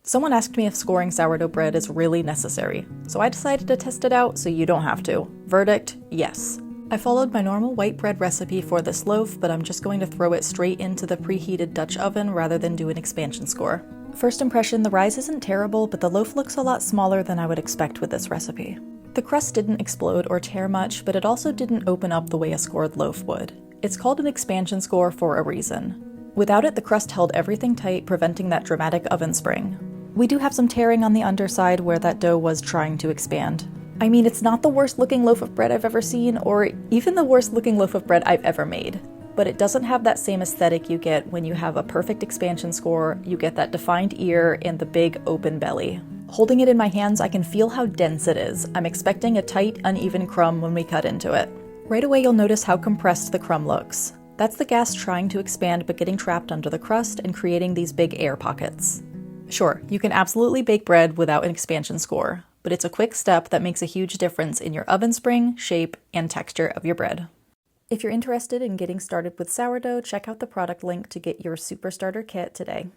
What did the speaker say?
Someone asked me if scoring sourdough bread is really necessary, so I decided to test it out so you don't have to. Verdict, yes. I followed my normal white bread recipe for this loaf, but I'm just going to throw it straight into the preheated Dutch oven rather than do an expansion score. First impression, the rise isn't terrible, but the loaf looks a lot smaller than I would expect with this recipe. The crust didn't explode or tear much, but it also didn't open up the way a scored loaf would. It's called an expansion score for a reason. Without it, the crust held everything tight, preventing that dramatic oven spring. We do have some tearing on the underside where that dough was trying to expand. I mean, it's not the worst looking loaf of bread I've ever seen, or even the worst looking loaf of bread I've ever made. But it doesn't have that same aesthetic you get when you have a perfect expansion score. You get that defined ear and the big open belly. Holding it in my hands, I can feel how dense it is. I'm expecting a tight, uneven crumb when we cut into it. Right away, you'll notice how compressed the crumb looks. That's the gas trying to expand but getting trapped under the crust and creating these big air pockets. Sure, you can absolutely bake bread without an expansion score, but it's a quick step that makes a huge difference in your oven spring, shape, and texture of your bread. If you're interested in getting started with sourdough, check out the product link to get your Super Starter Kit today.